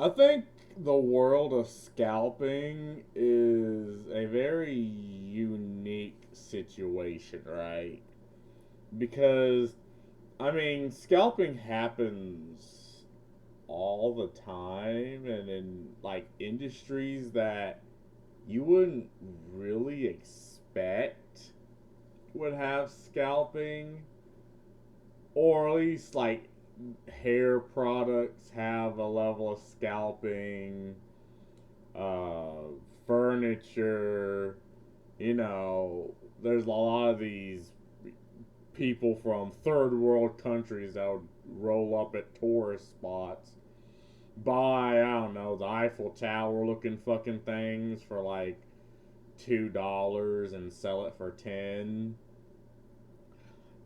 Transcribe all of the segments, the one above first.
I think the world of scalping is a very unique situation, right? Because, I mean, scalping happens all the time and in like industries that you wouldn't really expect would have scalping, or at least like hair products have a level of scalping, uh, furniture, you know, there's a lot of these people from third world countries that would roll up at tourist spots, buy, I don't know, the Eiffel Tower looking fucking things for like $2 and sell it for 10.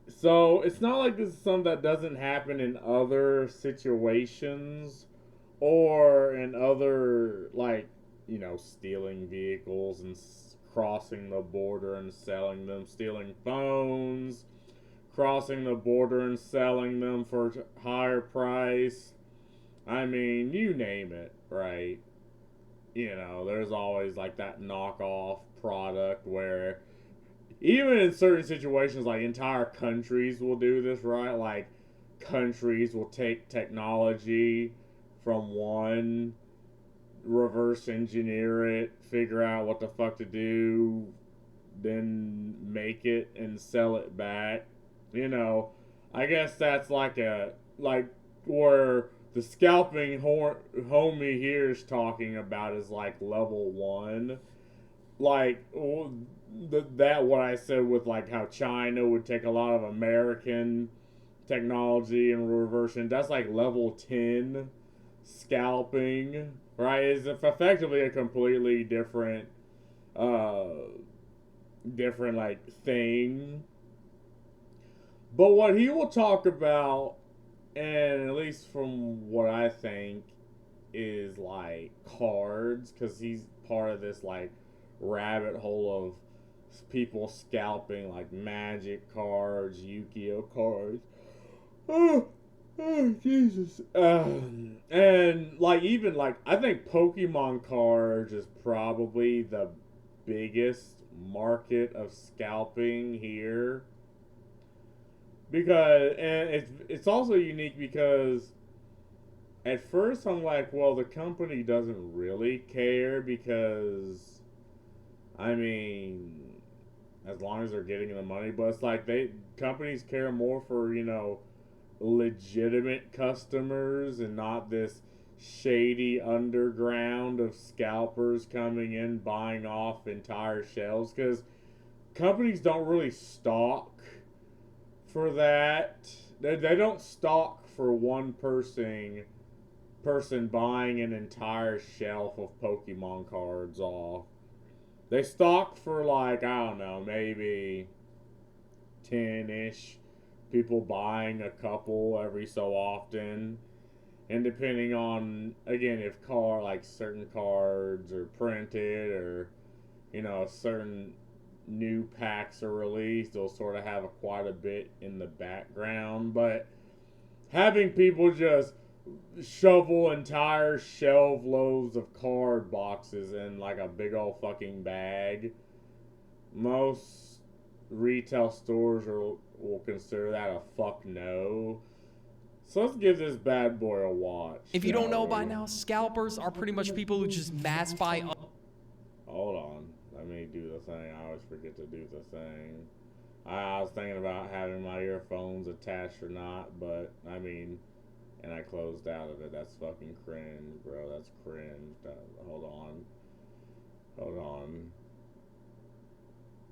So it's not like this is something that doesn't happen in other situations or in other, like, stealing vehicles and crossing the border and selling them, stealing phones, crossing the border and selling them for higher price. I mean, you name it, right? There's always like that knockoff product where even in certain situations, like entire countries will do this, right? Like countries will take technology from one, reverse engineer it, figure out what the fuck to do, then make it and sell it back. You know, I guess that's like where the scalping homie here is talking about is like level one. Like that what I said with like how China would take a lot of American technology and reversion. That's like level 10 scalping, right? Is effectively a completely uh different like thing. But what he will talk about, and at least from what I think, is like cards, because he's part of this like rabbit hole of people scalping like magic cards, Yu-Gi-Oh cards. Oh, oh Jesus. And like even like I think Pokemon cards is probably the biggest market of scalping here, because and it's also unique because at first I'm like, well, the company doesn't really care because I mean, as long as they're getting the money, but it's like they companies care more for, legitimate customers and not this shady underground of scalpers coming in buying off entire shelves, because companies don't really stock for that. They don't stock for one person buying an entire shelf of Pokemon cards off. They stock for like, I don't know, maybe 10-ish people buying a couple every so often. And depending on, again, if like certain cards are printed, or certain new packs are released, they'll sort of have quite a bit in the background. But having people just shovel entire shelf loads of card boxes in like a big old fucking bag, most retail stores will consider that a fuck no. So let's give this bad boy a watch. If you don't know by now, scalpers are pretty much people who just mass buy. Hold on. Let me do the thing. I always forget to do the thing. I was thinking about having my earphones attached or not, but I mean, and I closed out of it. That's fucking cringe, bro. That's cringe. Hold on. Hold on.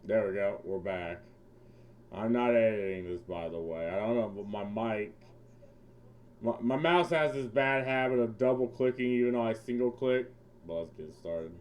There we go. We're back. I'm not editing this, by the way. I don't know, but my mic. My mouse has this bad habit of double clicking even though I single click. But let's get started.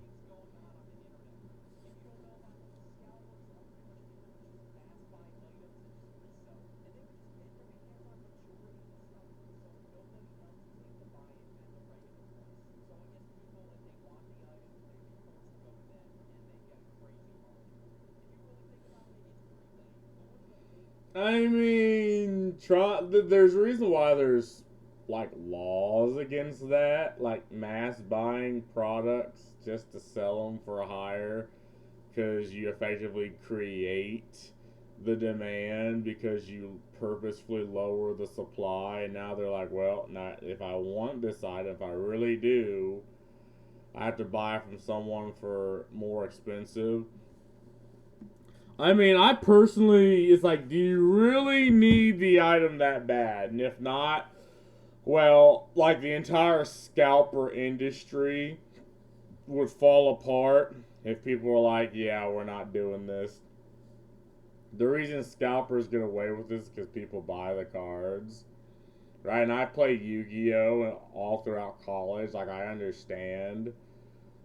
I mean, there's a reason why there's like laws against that, like mass buying products just to sell them for higher because you effectively create the demand because you purposefully lower the supply, and now they're like, well, not if I want this item, if I really do, I have to buy from someone for more expensive. I mean, I personally, it's like, do you really need the item that bad? And if not, well, like the entire scalper industry would fall apart if people were like, yeah, we're not doing this. The reason scalpers get away with this is because people buy the cards, right? And I played Yu-Gi-Oh all throughout college. Like, I understand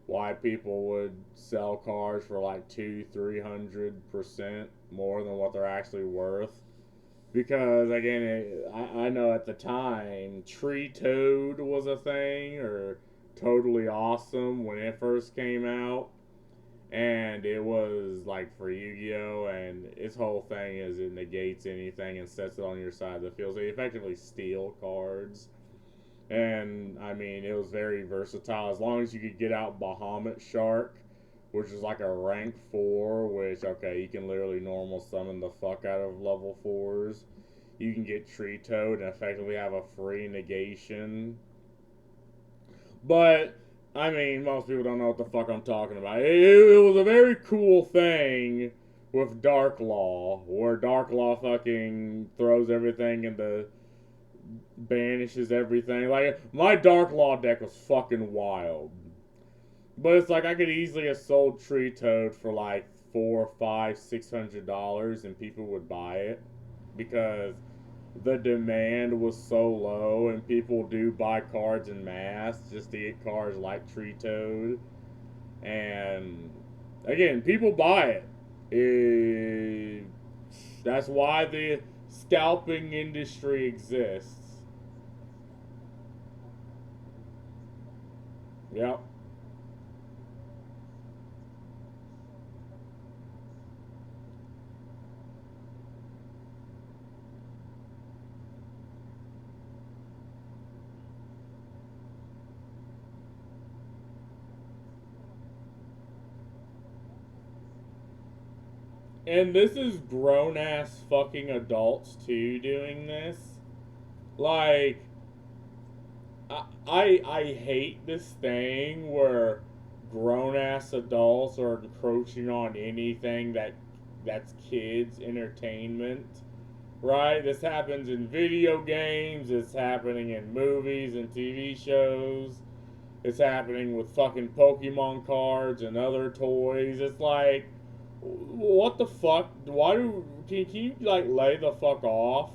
why people would sell cards for like 200-300% more than what they're actually worth. Because again, I know at the time, Tree Toad was a thing, or Totally Awesome when it first came out, and it was like for Yu-Gi-Oh, and its whole thing is it negates anything and sets it on your side of the field. So you effectively steal cards, and I mean it was very versatile as long as you could get out Bahamut Shark, which is like a rank 4, which okay, you can literally normal summon the fuck out of level 4s. You can get Tree Toad and effectively have a free negation. But I mean, most people don't know what the fuck I'm talking about. It was a very cool thing with Dark Law, where Dark Law fucking throws everything into banishes everything. Like my Dark Law deck was fucking wild. But it's like I could easily have sold Tree Toad for like $400, $500, $600 and people would buy it because the demand was so low and people do buy cards in mass just to get cards like Tree Toad. And again, people buy it. That's why the scalping industry exists. Yep. And this is grown ass fucking adults too doing this. Like, I hate this thing where grown ass adults are encroaching on anything that's kids entertainment. Right? This happens in video games, it's happening in movies and TV shows. It's happening with fucking Pokemon cards and other toys. It's like, what the fuck? Why do can you like lay the fuck off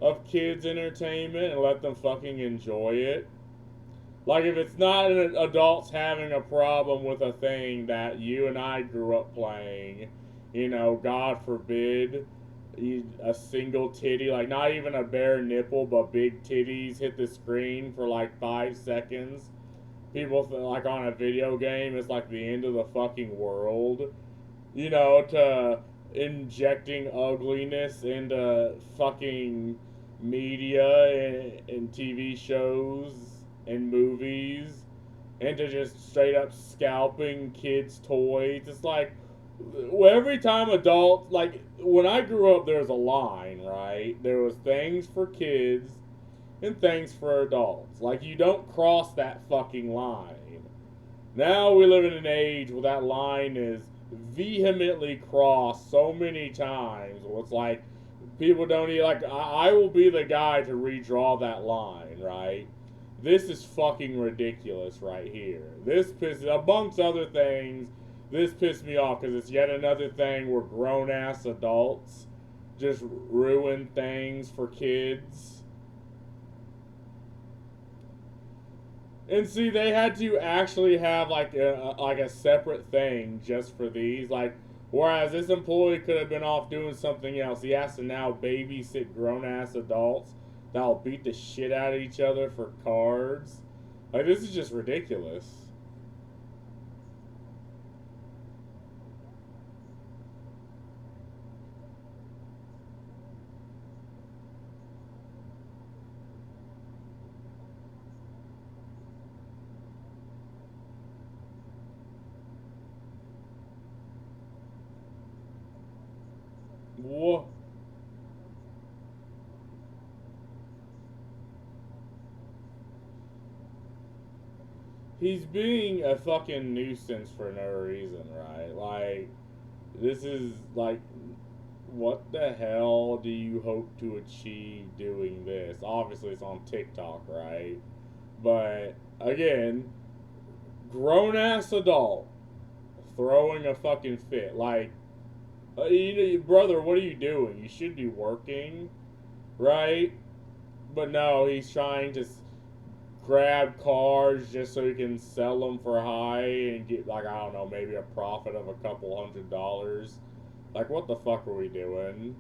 of kids' entertainment and let them fucking enjoy it? Like if it's not an adults having a problem with a thing that you and I grew up playing, God forbid, a single titty, like not even a bare nipple, but big titties hit the screen for like 5 seconds. People like on a video game, it's like the end of the fucking world. To injecting ugliness into fucking media and TV shows and movies, and to just straight up scalping kids' toys. It's like, every time adults, like, when I grew up, there was a line, right? There was things for kids and things for adults. Like, you don't cross that fucking line. Now we live in an age where that line is vehemently crossed so many times. Well, it's like people don't even like. I will be the guy to redraw that line, right? This is fucking ridiculous right here. This pisses, amongst other things, this pissed me off because it's yet another thing where grown ass adults just ruin things for kids. And see, they had to actually have like a separate thing just for these. Like, whereas this employee could have been off doing something else, he has to now babysit grown ass adults that'll beat the shit out of each other for cards. Like, this is just ridiculous. he's being a fucking nuisance for no reason, right? Like, this is like, what the hell do you hope to achieve doing this? Obviously, it's on TikTok, right? But again, grown ass adult throwing a fucking fit. Like, brother, what are you doing? You should be working, right? But no, he's trying to grab cars just so he can sell them for high and get, like, I don't know, maybe a profit of a couple $100. Like, what the fuck are we doing?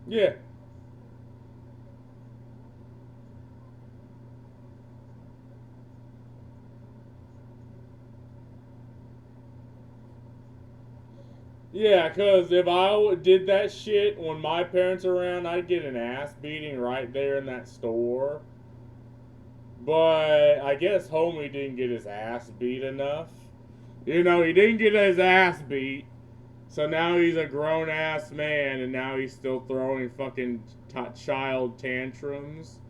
Yeah. Yeah, because if I did that shit when my parents were around, I'd get an ass beating right there in that store. But I guess homie didn't get his ass beat enough. You know, he didn't get his ass beat. So now he's a grown ass man, and now he's still throwing fucking child tantrums.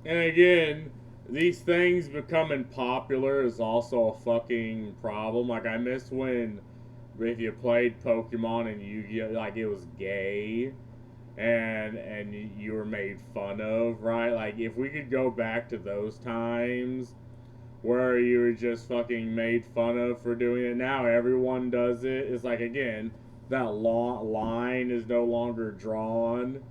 And again, these things becoming popular is also a fucking problem. Like, I miss when if you played Pokemon and Yu-Gi-Oh, like, it was gay and you were made fun of, right? Like, if we could go back to those times where you were just fucking made fun of for doing it, now everyone does it. It's like, again, that line is no longer drawn,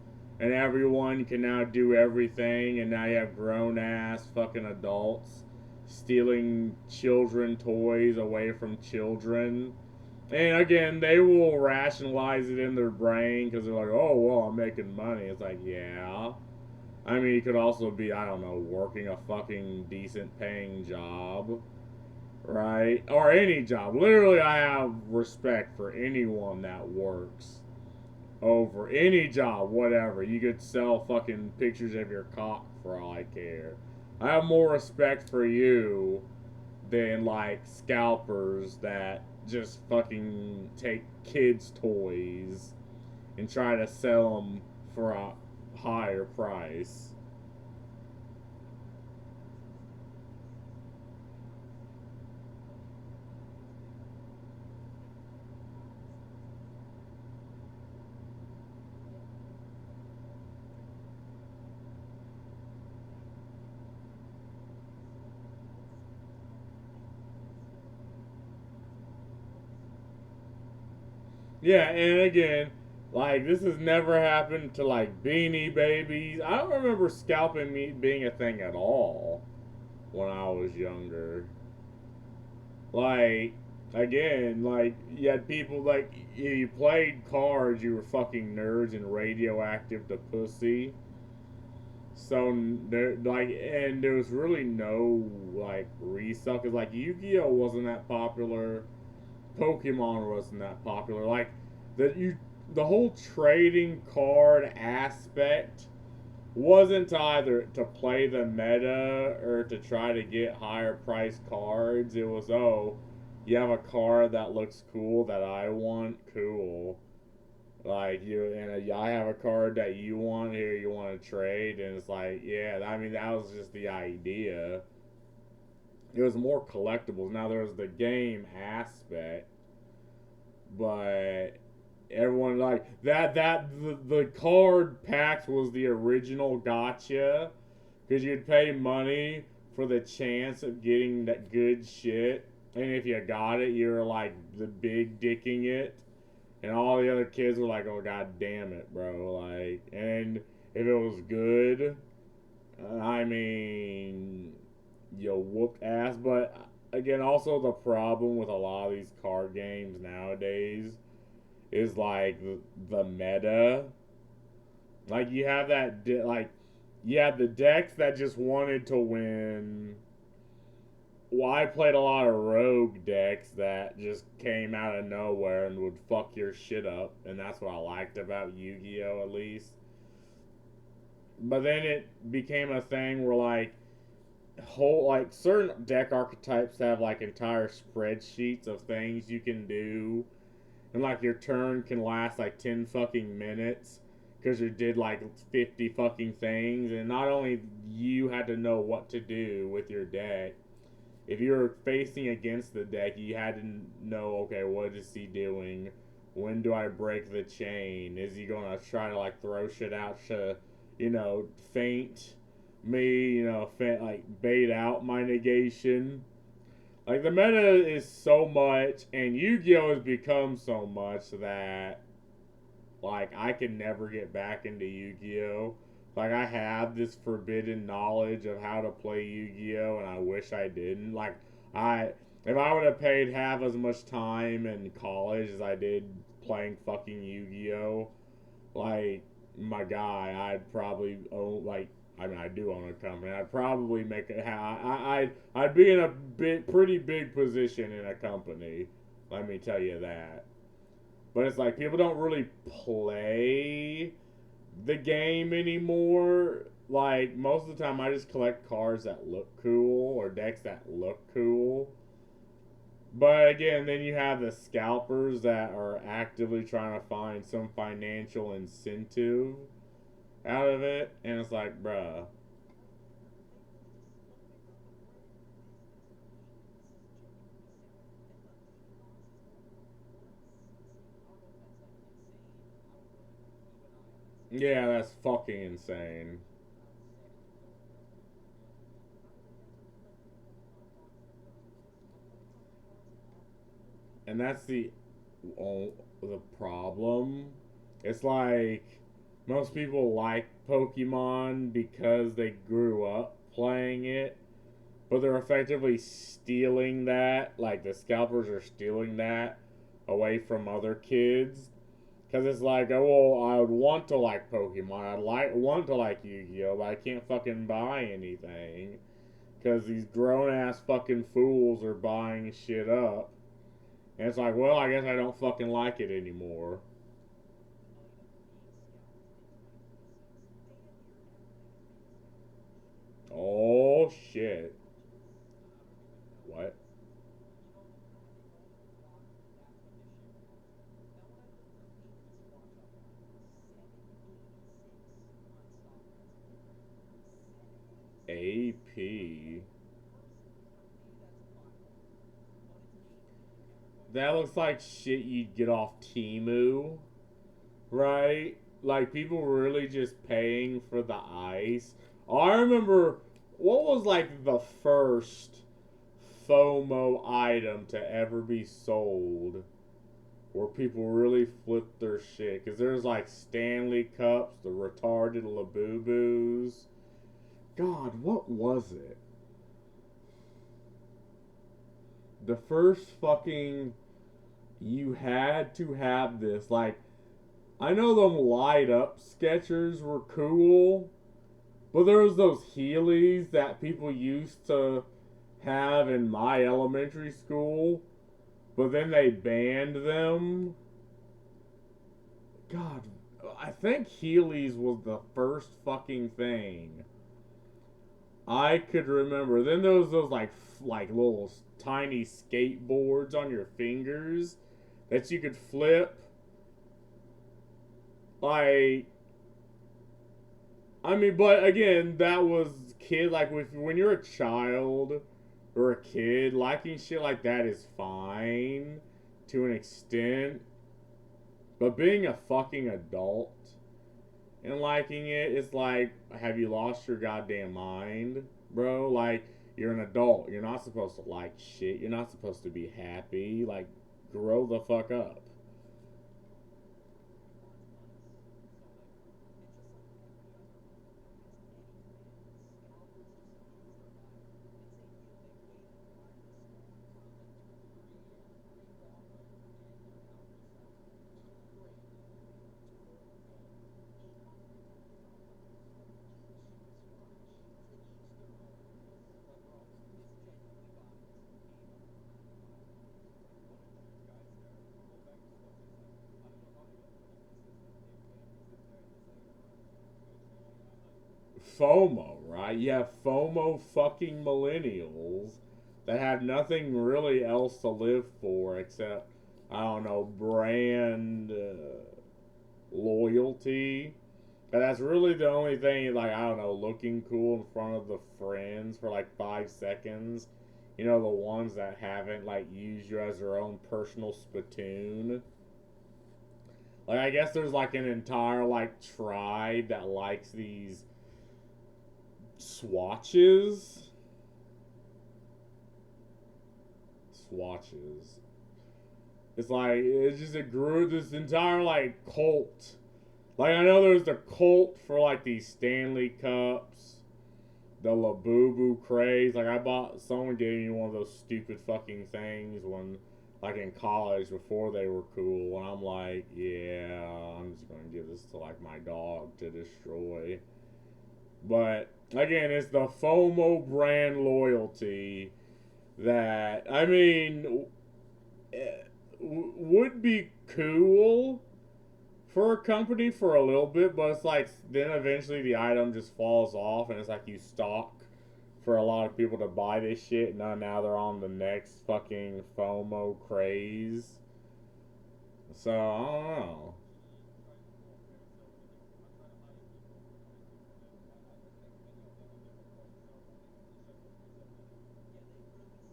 and everyone can now do everything, and now you have grown ass fucking adults stealing children toys away from children. And again, they will rationalize it in their brain because they're like, oh, well, I'm making money. It's like, yeah. I mean, it could also be, I don't know, working a fucking decent paying job, right? Or any job. Literally, I have respect for anyone that works over any job, whatever. You could sell fucking pictures of your cock for all I care. I have more respect for you than like scalpers that just fucking take kids' toys and try to sell them for a higher price. Yeah, and again, like, this has never happened to like Beanie Babies. I don't remember scalping meat being a thing at all when I was younger. Like, again, like, you had people like, you played cards, you were fucking nerds and radioactive to pussy. So there, like, and there was really no like resell because like Yu-Gi-Oh wasn't that popular, Pokemon wasn't that popular. Like, the whole trading card aspect wasn't either to play the meta or to try to get higher priced cards. It was, oh, you have a card that looks cool that I want, cool. Like, I have a card that you want here, you want to trade, and it's like, yeah, I mean, that was just the idea. It was more collectibles. Now there's the game aspect, but everyone like the card packs was the original gotcha because you'd pay money for the chance of getting that good shit, and if you got it, you were like the big dicking it, and all the other kids were like, oh god damn it, bro. Like, and if it was good, I mean, you whooped ass. But again, also the problem with a lot of these card games nowadays is like the meta. Like you have like you have the decks that just wanted to win. Well, I played a lot of rogue decks that just came out of nowhere and would fuck your shit up, and that's what I liked about Yu-Gi-Oh! At least. But then it became a thing where like certain deck archetypes have like entire spreadsheets of things you can do, and like your turn can last like 10 fucking minutes because you did like 50 fucking things, and not only you had to know what to do with your deck. If you were facing against the deck, you had to know, okay, what is he doing? When do I break the chain? Is he gonna try to like throw shit out to, feint me? Like bait out my negation. Like the meta is so much, and Yu-Gi-Oh has become so much that like I can never get back into Yu-Gi-Oh. Like I have this forbidden knowledge of how to play Yu-Gi-Oh, and I wish I didn't. Like I, if I would have paid half as much time in college as I did playing fucking Yu-Gi-Oh, like my guy, I'd probably own like. I mean, I do own a company. I'd probably make it. I'd be in a pretty big position in a company. Let me tell you that. But it's like people don't really play the game anymore. Like most of the time, I just collect cards that look cool or decks that look cool. But again, then you have the scalpers that are actively trying to find some financial incentive out of it, and it's like, bruh. Yeah, that's fucking insane. And that's the problem. It's like most people like Pokemon because they grew up playing it, but they're effectively stealing that. Like the scalpers are stealing that away from other kids. Cause it's like, oh well, I would want to like Pokemon. Want to like Yu-Gi-Oh, but I can't fucking buy anything. Cause these grown ass fucking fools are buying shit up. And it's like, well, I guess I don't fucking like it anymore. Oh shit. What? AP. That looks like shit you'd get off Timu, right? Like people really just paying for the ice. I remember what was like the first FOMO item to ever be sold where people really flipped their shit. Because there's like Stanley Cups, the retarded Labubus. God, what was it? The first fucking. You had to have this. Like, I know them light up sketchers were cool, but there was those Heelys that people used to have in my elementary school, but then they banned them. God, I think Heelys was the first fucking thing I could remember. Then there was those like little tiny skateboards on your fingers that you could flip. Like, I mean, but again, that was kid. Like, when you're a child or a kid, liking shit like that is fine to an extent. But being a fucking adult and liking it is like, have you lost your goddamn mind, bro? Like, you're an adult. You're not supposed to like shit. You're not supposed to be happy. Like, grow the fuck up. FOMO, right? You have FOMO fucking millennials that have nothing really else to live for except, I don't know, brand loyalty. And that's really the only thing, like, I don't know, looking cool in front of the friends for like 5 seconds. You know, the ones that haven't, like, used you as their own personal spittoon. Like, I guess there's, like, an entire, like, tribe that likes these swatches. Swatches. It's like, it's just, it grew this entire, like, cult. Like, I know there's the cult for, like, these Stanley Cups, the Labubu craze. Like, someone gave me one of those stupid fucking things when, like, in college before they were cool. And I'm like, yeah, I'm just going to give this to, like, my dog to destroy. But, again, it's the FOMO brand loyalty that, I mean, would be cool for a company for a little bit, but it's like then eventually the item just falls off, and it's like you stock for a lot of people to buy this shit, and now they're on the next fucking FOMO craze. So I don't know.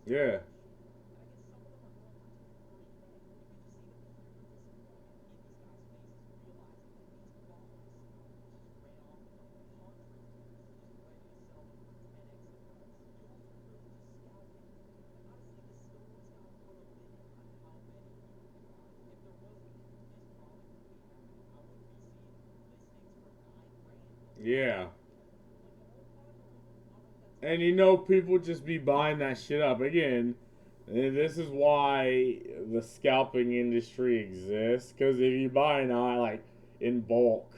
Yeah. Yeah. And you know, people just be buying that shit up. Again, and this is why the scalping industry exists. Because if you buy an eye, like, in bulk,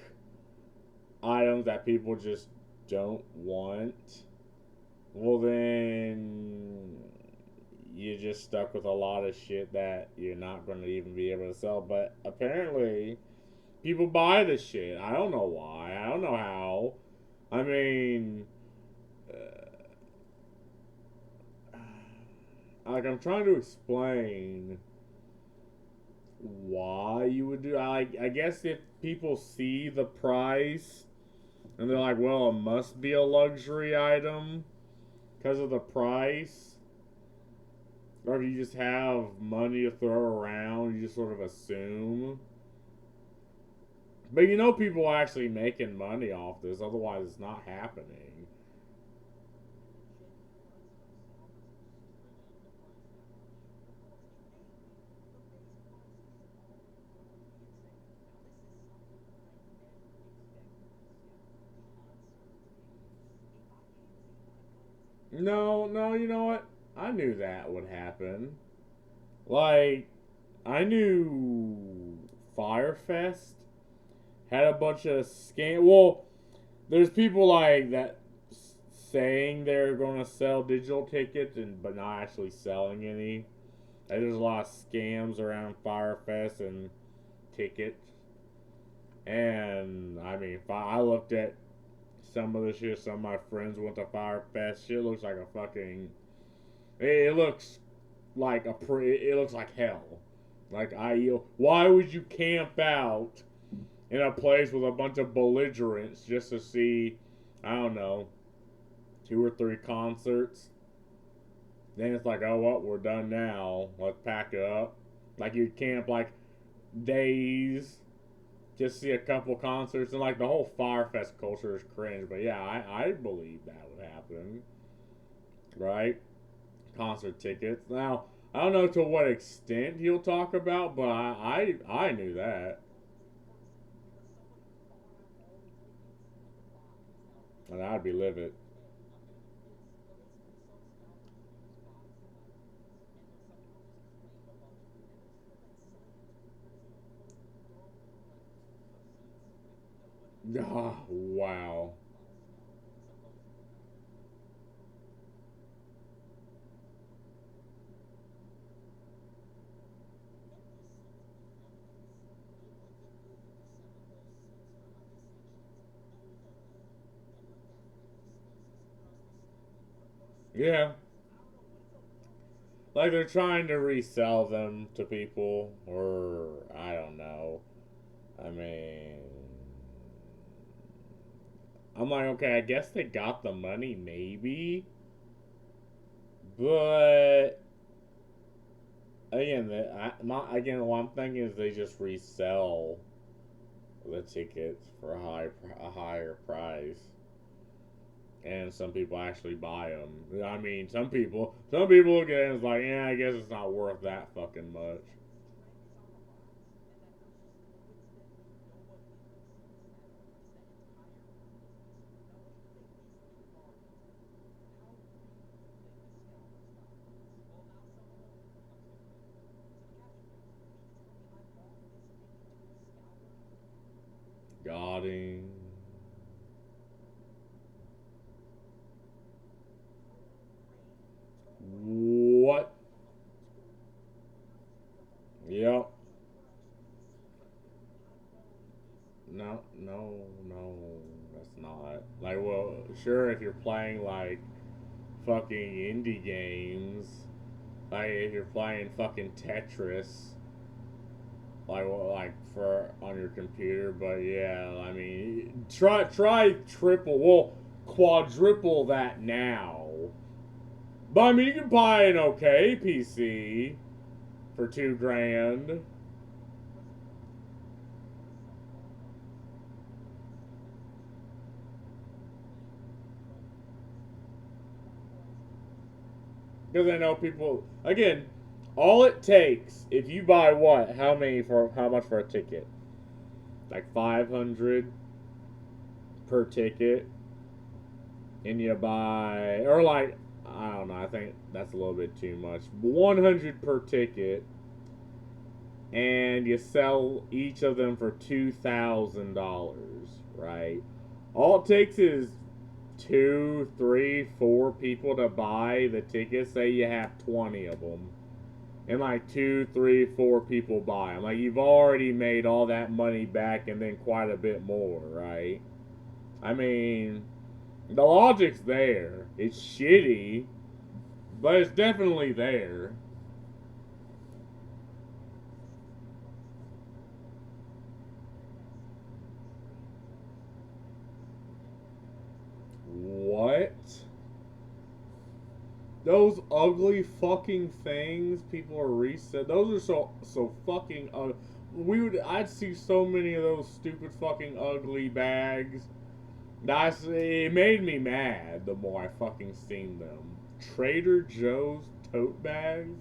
items that people just don't want, well, then you're just stuck with a lot of shit that you're not going to even be able to sell. But apparently, people buy this shit. I don't know why. I don't know how. I mean, like, I'm trying to explain why you would do. I guess if people see the price and they're like, well, it must be a luxury item because of the price. Or if you just have money to throw around, you just sort of assume. But you know, people are actually making money off this, otherwise, it's not happening. No, no, you know what? I knew that would happen. Like, I knew Firefest had a bunch of scam. Well, there's people like that saying they're going to sell digital tickets and but not actually selling any. Like, there's a lot of scams around Firefest and tickets. And I mean, I looked at some of the shit. Some of my friends went to Firefest. Shit looks like a fucking. It looks like It looks like hell. Like, why would you camp out in a place with a bunch of belligerents just to see, I don't know, 2 or 3 concerts? Then it's like, oh, well, we're done now. Let's pack it up. Like, you'd camp like days, just see a couple concerts, and like the whole Firefest culture is cringe. But yeah, I believe that would happen, right? Concert tickets. Now, I don't know to what extent he'll talk about, but I knew that. And I'd be livid. Ah, wow. Yeah. Like they're trying to resell them to people, or I don't know. I mean, I'm like, okay, I guess they got the money, maybe, but again, again, what I'm thinking is they just resell the tickets for a higher price, and some people actually buy them. I mean, some people look at it and it's like, yeah, I guess it's not worth that fucking much. Godding. What? Yep. No, no, no, that's not. Like, well, sure, if you're playing, like, fucking indie games, like, if you're playing fucking Tetris, like, well, like, for, on your computer, but yeah, I mean, try triple, well, quadruple that now. But, I mean, you can buy an okay PC for 2 grand. Because I know people, again, all it takes, if you buy what? How much for a ticket? Like 500 per ticket. And you buy, or like, I don't know, I think that's a little bit too much. 100 per ticket. And you sell each of them for $2,000, right? All it takes is two, three, four people to buy the tickets. Say you have 20 of them, and like two, three, four people buy them. Like you've already made all that money back, and then quite a bit more, right? I mean, the logic's there. It's shitty, but it's definitely there. What? Those ugly fucking things people are reset. Those are so fucking. I'd see so many of those stupid fucking ugly bags. It made me mad the more I fucking seen them. Trader Joe's tote bags.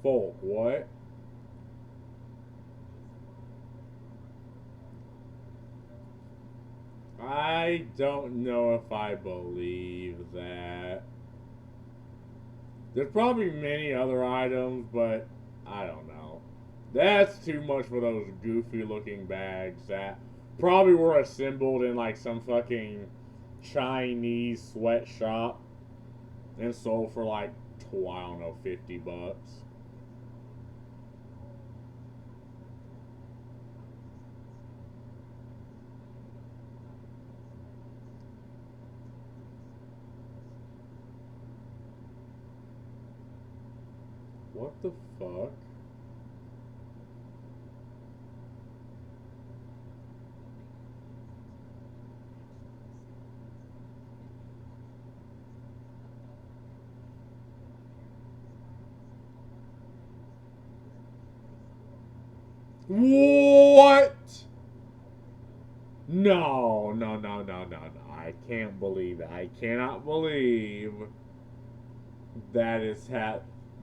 Folk, what? I don't know if I believe that. There's probably many other items, but I don't know. That's too much for those goofy looking bags that probably were assembled in like some fucking Chinese sweatshop and sold for like, I don't know, $50. What the fuck? What? No, no, no, no, no, no. I can't believe it. I cannot believe that is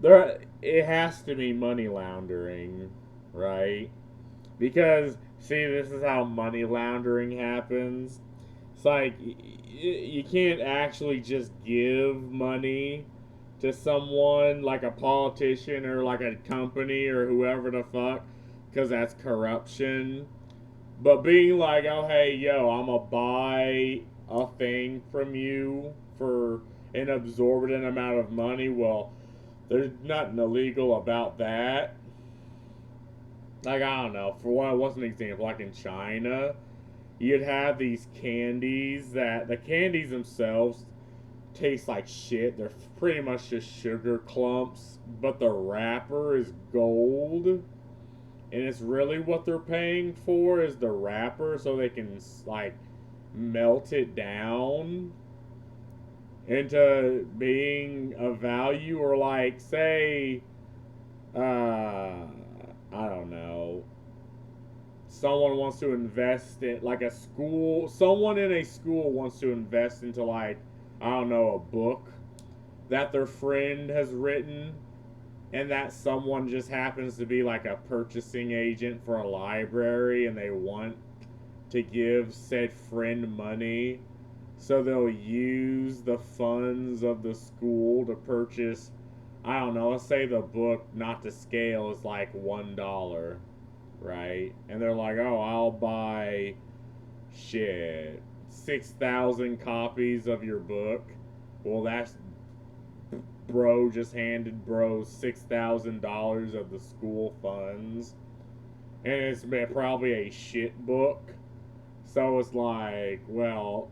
there. It has to be money laundering, right? Because see, this is how money laundering happens. It's like you can't actually just give money to someone like a politician or like a company or whoever the fuck, because that's corruption. But being like, oh hey yo, I'ma buy a thing from you for an absorbent amount of money. Well, there's nothing illegal about that. Like I don't know. For one, what's an example? Like in China, you'd have these candies that the candies themselves taste like shit. They're pretty much just sugar clumps, but the wrapper is gold, and it's really what they're paying for is the wrapper, so they can like melt it down into being a value, or like say, I don't know, someone wants to invest in like a school, someone in a school wants to invest into like I don't know, a book that their friend has written, and that someone just happens to be like a purchasing agent for a library, and they want to give said friend money, so they'll use the funds of the school to purchase, I don't know, let's say the book Not to Scale is like $1, right? And they're like, oh, I'll buy shit 6,000 copies of your book. Well, that's bro just handed bro $6,000 of the school funds, and it's probably a shit book. So it's like, well,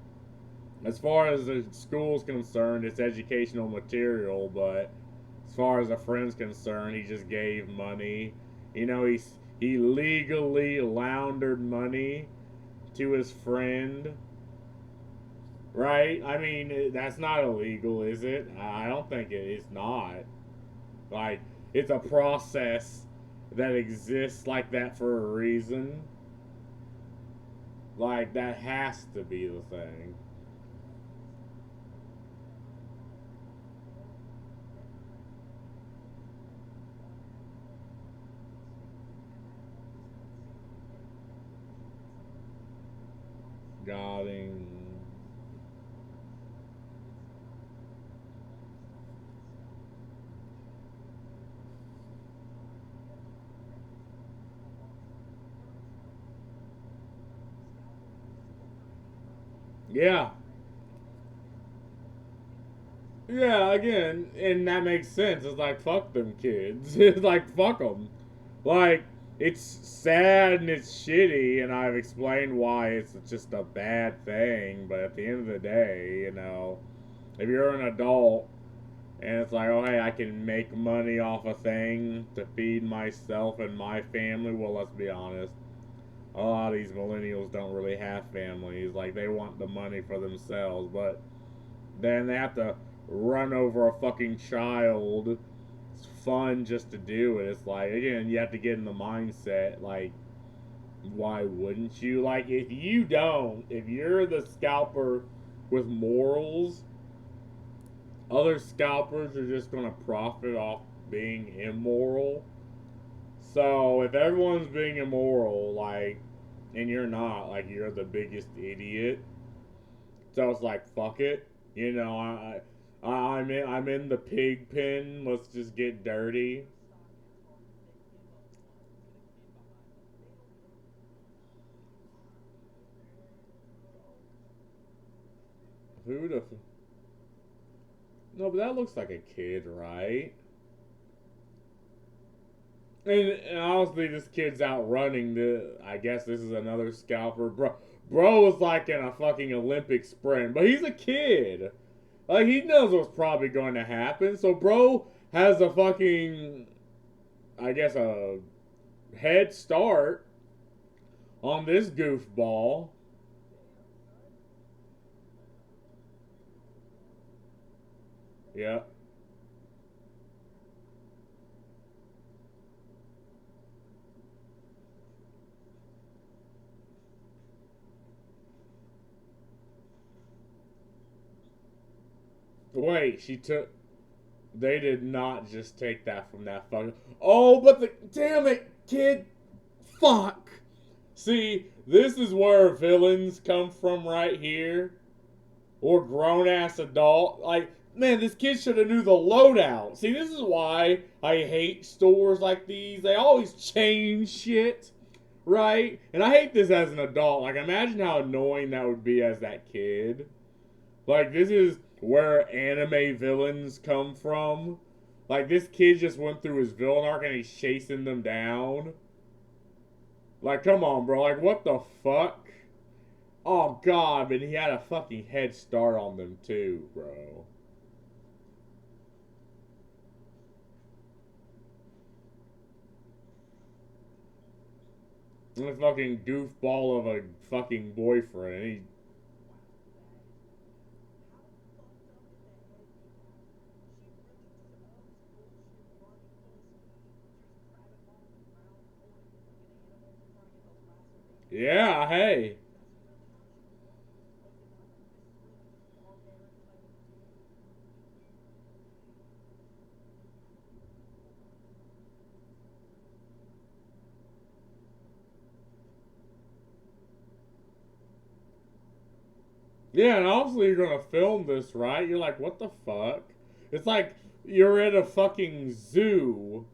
as far as the school's concerned, it's educational material, but as far as a friend's concerned, he just gave money. You know, he legally laundered money to his friend, right? I mean, that's not illegal, is it? I don't think it is not. Like, it's a process that exists like that for a reason. Like, that has to be the thing. Guarding. Yeah. Yeah, again, and that makes sense. It's like, fuck them kids. It's like, fuck them. Like, it's sad and it's shitty, and I've explained why it's just a bad thing, but at the end of the day, you know, if you're an adult and it's like, oh, hey, I can make money off a thing to feed myself and my family, well, let's be honest. A lot of these millennials don't really have families. Like, they want the money for themselves, but then they have to run over a fucking child. It's fun just to do it. It's like, again, you have to get in the mindset. Like, why wouldn't you? Like, if you don't, if you're the scalper with morals, other scalpers are just going to profit off being immoral. So if everyone's being immoral, like, and you're not, like, you're the biggest idiot. So it's like, fuck it. You know, I'm in the pig pen. Let's just get dirty. Who the? No, but that looks like a kid, right? And honestly, this kid's out running. I guess this is another scalper, bro. Bro was like in a fucking Olympic sprint, but he's a kid. Like he knows what's probably going to happen. So bro has a fucking, I guess, a head start on this goofball. Yeah. Wait, she took. They did not just take that from that fucking. Oh, but the damn it, kid. Fuck. See, this is where villains come from right here, or grown ass adult. Like, man, this kid should have knew the loadout. See, this is why I hate stores like these. They always change shit, Right? And I hate this as an adult. Like, imagine how annoying that would be as that kid. Like, this is where anime villains come from. Like, this kid just went through his villain arc and he's chasing them down. Like, come on, bro. Like, what the fuck? Oh, God, but he had a fucking head start on them, too, bro. And a fucking goofball of a fucking boyfriend. Yeah, hey. Yeah, and obviously you're gonna film this, right? You're like, what the fuck? It's like you're at a fucking zoo.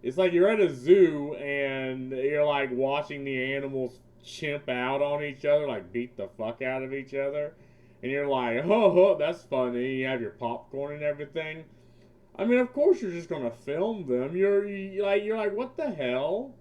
It's like you're at a zoo and you're like watching the animals chimp out on each other, like beat the fuck out of each other. And you're like, oh, that's funny. You have your popcorn and everything. I mean, of course you're just gonna film them. You're like, what the hell?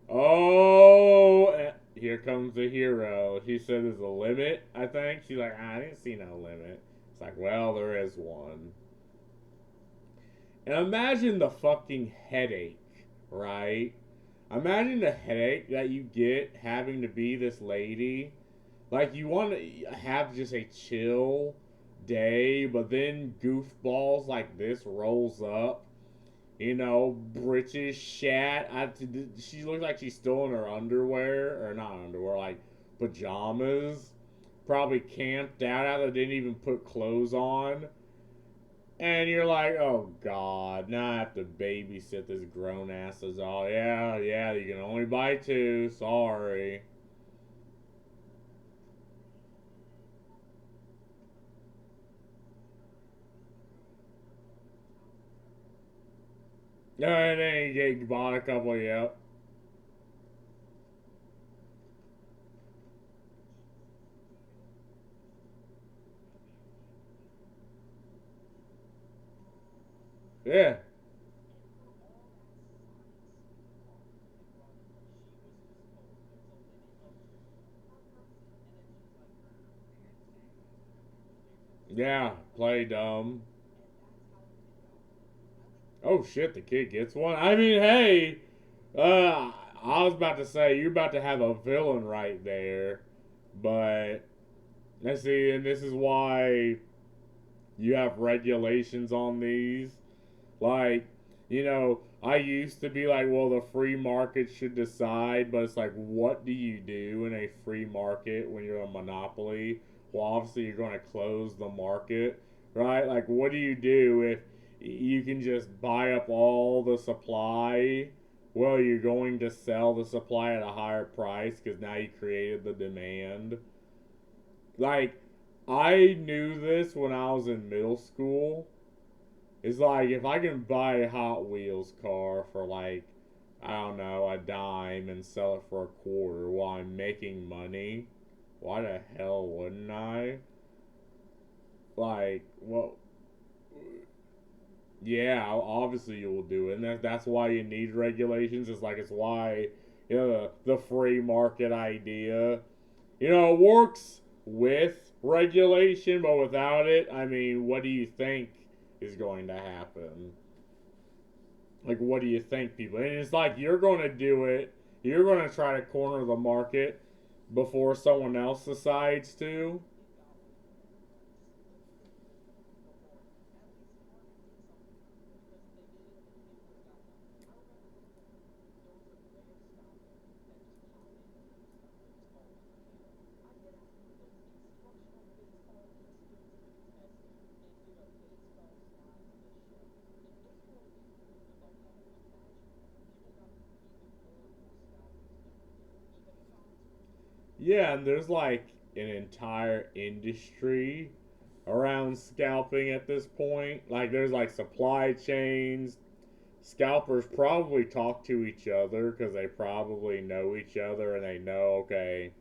Oh, here comes the hero. She said there's a limit, I think. She's like, I didn't see no limit. It's like, well, there is one. And imagine the fucking headache, right? Imagine the headache that you get having to be this lady. Like, you want to have just a chill day, but then goofballs like this rolls up. British shat. She looks like she's still in her underwear, or not underwear, like pajamas. Probably camped out of it, didn't even put clothes on. And you're like, oh god, now I have to babysit this grown ass. All, yeah, yeah, you can only buy two. Sorry. And then you bought a couple, yep. Yeah. Yeah, play dumb. Oh shit, the kid gets one. I mean, hey, I was about to say you're about to have a villain right there, but let's see, and this is why you have regulations on these. Like, I used to be like, well, the free market should decide, but it's like, what do you do in a free market when you're a monopoly? Well, obviously, you're going to close the market, right? Like, what do you do if you can just buy up all the supply? Well, you're going to sell the supply at a higher price because now you created the demand. Like, I knew this when I was in middle school. It's like if I can buy a Hot Wheels car for like, I don't know, a dime and sell it for a quarter while I'm making money, why the hell wouldn't I? Like, well, yeah, obviously you will do it, and that's why you need regulations. It's why the free market idea, it works with regulation, but without it, I mean, what do you think is going to happen? Like, what do you think, people? And it's like you're going to do it. You're going to try to corner the market before someone else decides to. Yeah, and there's like an entire industry around scalping at this point. Like there's like supply chains. Scalpers probably talk to each other because they probably know each other and they know, okay,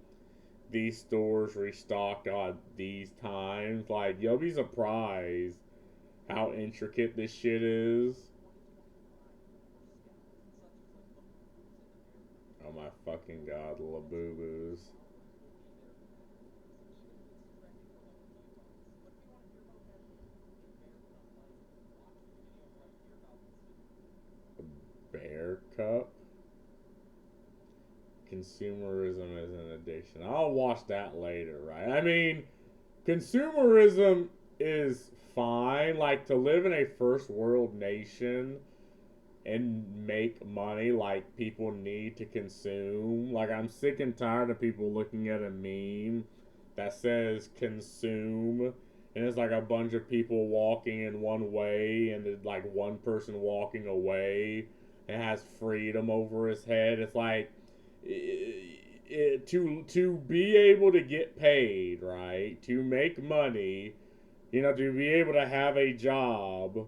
these stores restock on these times. Like, you'll be surprised how intricate this shit is. Oh my fucking god, Labubu's. Bear cup? Consumerism is an addiction. I'll watch that later, right? I mean, consumerism is fine. Like, to live in a first world nation and make money, like, people need to consume. Like, I'm sick and tired of people looking at a meme that says consume, and it's like a bunch of people walking in one way and it's like one person walking away and has freedom over his head. It's like, to be able to get paid, right? To make money, to be able to have a job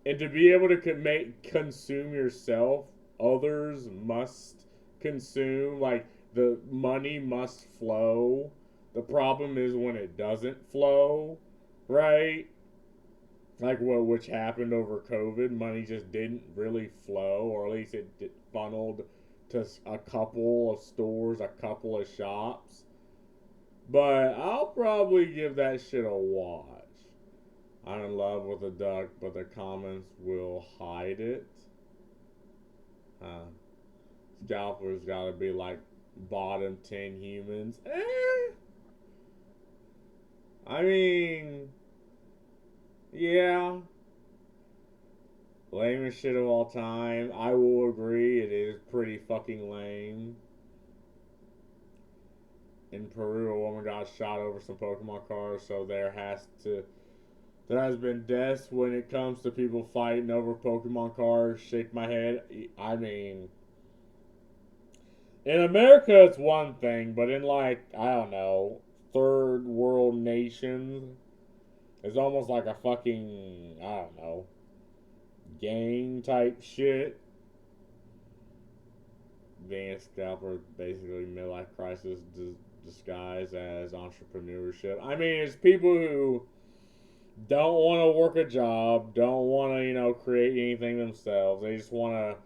and to be able to consume yourself, others must consume. Like, the money must flow. The problem is when it doesn't flow, right? Like which happened over COVID, money just didn't really flow, or at least it funneled to a couple of stores, a couple of shops. But I'll probably give that shit a watch. I'm in love with a duck, but the comments will hide it. Scalpers gotta be like bottom 10 humans. I mean, yeah. Lamest shit of all time. I will agree, it is pretty fucking lame. In Peru, a woman got shot over some Pokemon cards, so there has been deaths when it comes to people fighting over Pokemon cards. Shake my head. I mean, in America it's one thing, but in like, I don't know, third world nations, it's almost like a fucking, I don't know, gang type shit. Being a scalper, basically midlife crisis disguised as entrepreneurship. I mean, it's people who don't want to work a job, don't want to, create anything themselves. They just want to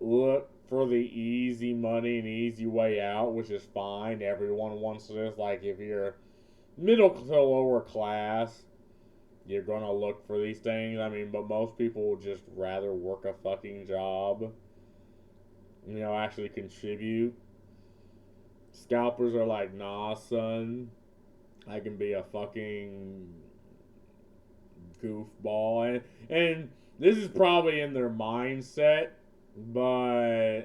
look for the easy money and easy way out, which is fine. Everyone wants this. Like, if you're middle to lower class, you're going to look for these things. I mean, but most people would just rather work a fucking job, actually contribute. Scalpers are like, nah, son, I can be a fucking goofball. And this is probably in their mindset, but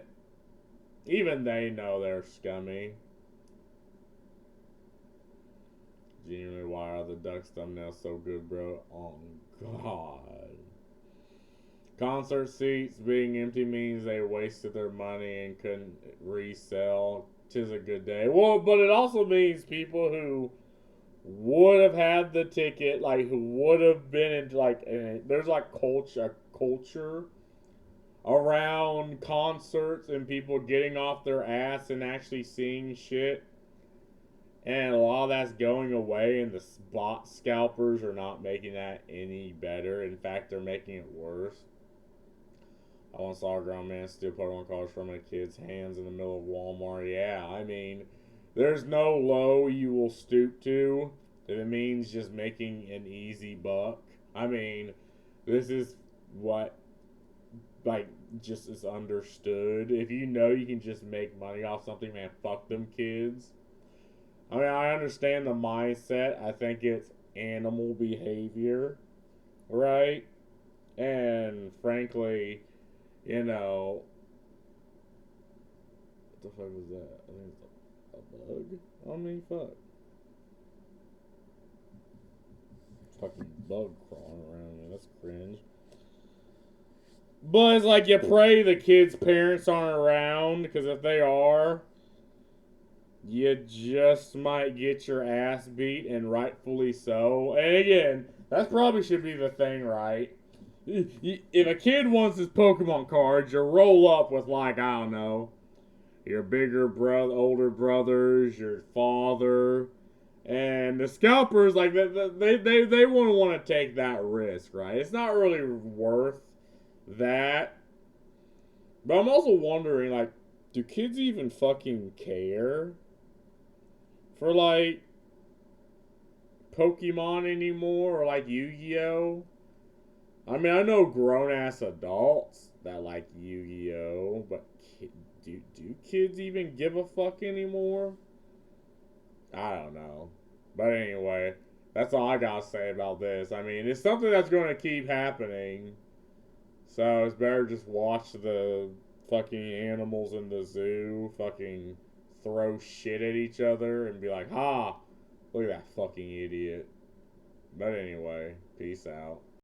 even they know they're scummy. Genuinely, why are the Ducks thumbnails so good, bro? Oh, God. Concert seats being empty means they wasted their money and couldn't resell. 'Tis a good day. Well, but it also means people who would have had the ticket, like, who would have been in, like, there's like culture around concerts and people getting off their ass and actually seeing shit. And a lot of that's going away, and the spot scalpers are not making that any better. In fact, they're making it worse. I once saw a grown man steal Pokemon cards from a kid's hands in the middle of Walmart. Yeah, I mean, there's no low you will stoop to if it means just making an easy buck. I mean, this is what, like, just is understood. If you know you can just make money off something, man, fuck them kids. I mean, I understand the mindset. I think it's animal behavior, right? And frankly, what the fuck was that? I think it's a bug. I mean, fuck. Fucking bug crawling around me. That's cringe. But it's like, you pray the kids' parents aren't around, because if they are, you just might get your ass beat, and rightfully so. And again, that probably should be the thing, right? If a kid wants his Pokemon cards, you roll up with, like, I don't know, your bigger brother, older brothers, your father, and the scalpers. Like, they wouldn't want to take that risk, right? It's not really worth that. But I'm also wondering, like, do kids even fucking care for, like, Pokemon anymore, or like Yu-Gi-Oh? I mean, I know grown-ass adults that like Yu-Gi-Oh, but do kids even give a fuck anymore? I don't know. But anyway, that's all I gotta say about this. I mean, it's something that's gonna keep happening, so it's better just watch the fucking animals in the zoo fucking throw shit at each other and be like, ha, look at that fucking idiot. But anyway, peace out.